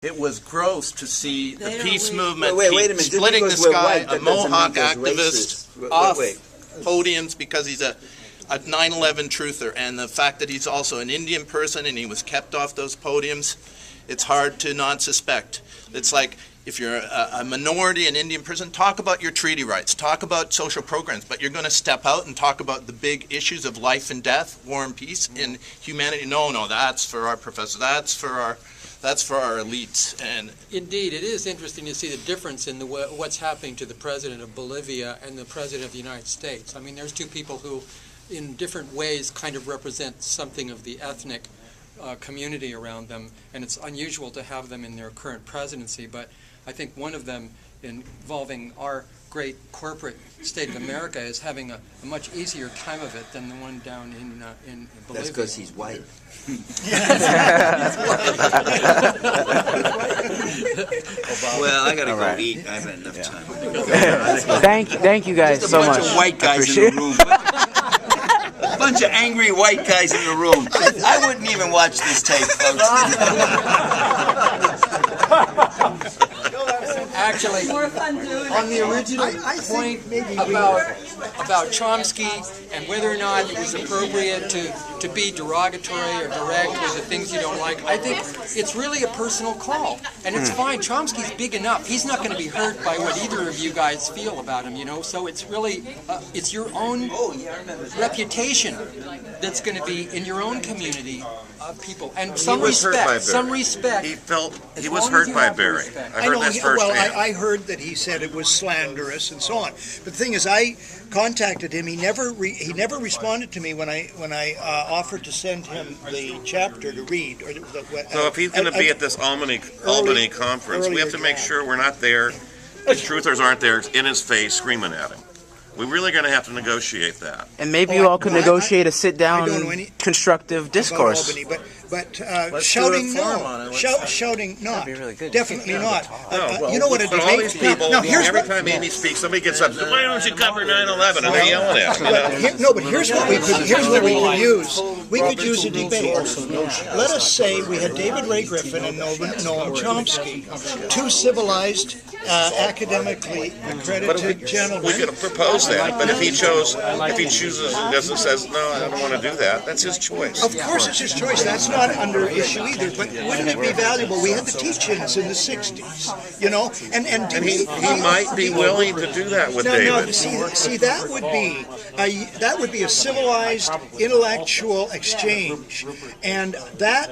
It was gross to see the peace movement wait a minute. splitting this guy, a Mohawk activist, off podiums because he's a 9/11 truther, and the fact that he's also an Indian person and he was kept off those podiums, it's hard to not suspect. It's like if you're a minority, an Indian person, talk about your treaty rights, talk about social programs, but you're going to step out and talk about the big issues of life and death, war and peace, and humanity. No, that's for our professors. That's for our elites. And indeed, it is interesting to see the difference in what's happening to the president of Bolivia and the president of the United States. I mean, there's two people who, in different ways, kind of represent something of the ethnic community around them, and it's unusual to have them in their current presidency, but I think one of them, involving our great corporate state of America, is having a much easier time of it than the one down in Bolivia. That's because he's white. Well, I gotta go eat. I haven't enough time. Thank you guys so much. Just a bunch of white guys in the room. A bunch of angry white guys in the room. I wouldn't even watch this tape, folks. Actually, on the original point about Chomsky and whether or not it was appropriate to be derogatory or direct with the things you don't like, I think it's really a personal call. And it's fine. Chomsky's big enough. He's not going to be hurt by what either of you guys feel about him, you know? So it's really, it's your own reputation that's going to be in your own community of people. And some respect. He was hurt by Barry. I heard this firsthand. I heard that he said it was slanderous and so on. But the thing is, I contacted him. He never responded to me when I offered to send him the chapter to read. So if he's going to be at this Albany conference, we have to make sure we're not there. The truthers aren't there in his face screaming at him. We're really going to have to negotiate that. And maybe you all could negotiate a sit-down, constructive discourse. Albany, but shouting no, shouting not. That'd be really good. Definitely not. You know what a debate? All these people, every time Amy speaks, somebody gets up. Why don't you cover 9/11? And they're yelling at him. No, but here's what we could use. We could use a debate. Let us say we had David Ray Griffin and Noam Chomsky, two civilized, academically accredited gentlemen. We could propose that, but if he chooses and says no, I don't want to do that, that's his choice. Of course, it's his choice. That's not under issue either. But wouldn't it be valuable? We had the teach-ins in the '60s, you know, and he might be willing to do that with David. No, see, that would be a civilized intellectual exchange, and that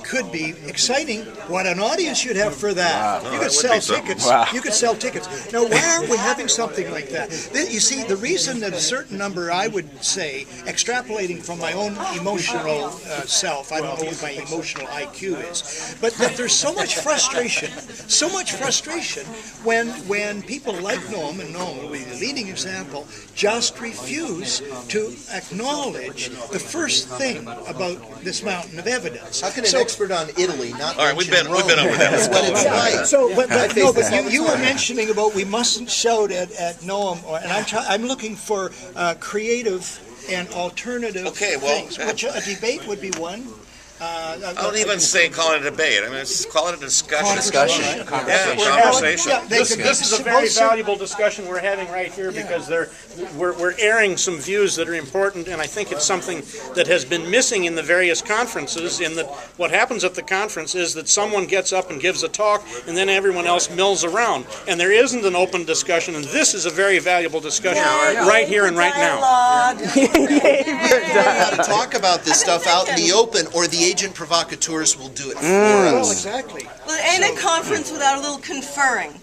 could be exciting. What an audience you'd have for that. You could sell tickets. You could sell tickets. Now, why aren't we having something like that? You see, the reason that a certain number, I would say, extrapolating from my own emotional self, I don't know what my emotional IQ is, but that there's so much frustration when people like Noam, and Noam will be the leading example, just refuse to acknowledge the first thing about this mountain of evidence. How can an expert on Italy not all right, we've been over that. What it's like. But you were mentioning about we mustn't shout at Noam, and I'm looking for creative and alternative things, which a debate would be one. I don't even say call it a debate. I mean, call it a discussion. Conversation. This is a very valuable discussion we're having right here because we're airing some views that are important, and I think it's something that has been missing in the various conferences. In that, what happens at the conference is that someone gets up and gives a talk, and then everyone else mills around, and there isn't an open discussion. And this is a very valuable discussion right here and right now. We got to talk about this stuff out in the open, or the agent provocateurs will do it for us. Well, exactly. Well, it ain't a conference without a little conferring.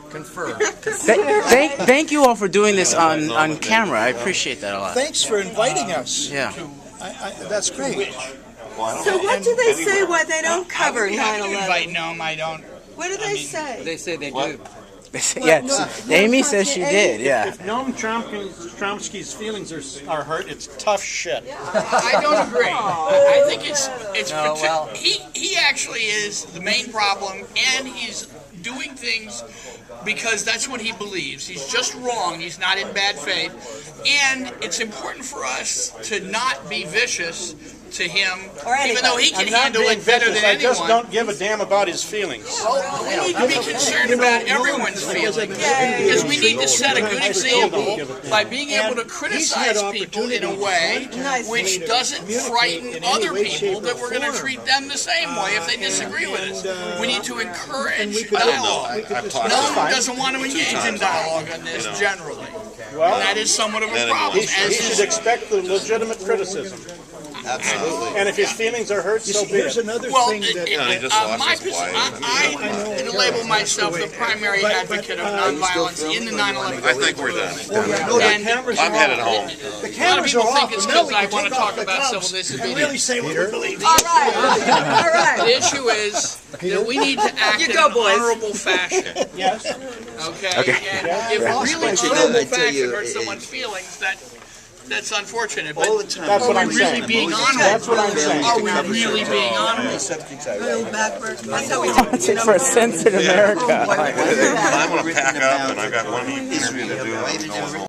Confer. Thank you all for doing this on camera. I appreciate that a lot. Thanks for inviting us. Yeah. That's great. So what do they say why they don't cover 9/11? No, I don't. What do they say? They say they do. Yes, Amy says she did. Yeah. If Noam Chomsky's feelings are hurt, it's tough shit. I don't agree. I think he actually is the main problem, and he's doing things because that's what he believes. He's just wrong. He's not in bad faith, and it's important for us to not be vicious to him, Or even though he can I'm not handle being it better vicious. than I just anyone. don't give a damn about his feelings. Well, we need to be concerned about everyone's feelings, because we need to set a good example by being able to criticize people in a way which doesn't frighten other people that we're going to treat them the same way if they disagree with us. We need to encourage dialogue. No one doesn't want to engage in dialogue on this generally. Well, And that is somewhat of a He problem. he As should is, expect the legitimate criticism. Absolutely. And if his feelings are hurt, so be Here's it. another well, thing that. he just lost my his position, wife. I label myself the primary advocate of nonviolence in the 9/11. I think we're done. No, the And cameras I'm are headed off. home. The A lot of cameras people are think off. it's and now because we I can want to take talk off the about civil gloves and disobedience. really say what we believe. All right, all right. The issue is that we need to act You in go, an boys. honorable fashion. Yes. Okay? And if really I tell honorable you, fashion hurts it- someone's feelings, that's unfortunate. All the But time. That's what I'm are we really saying. being honorable? That's what I'm saying. Are we really being honorable? Go backwards. That's how we That's it for a censored America. I'm gonna pack up, and I've got one interview to do.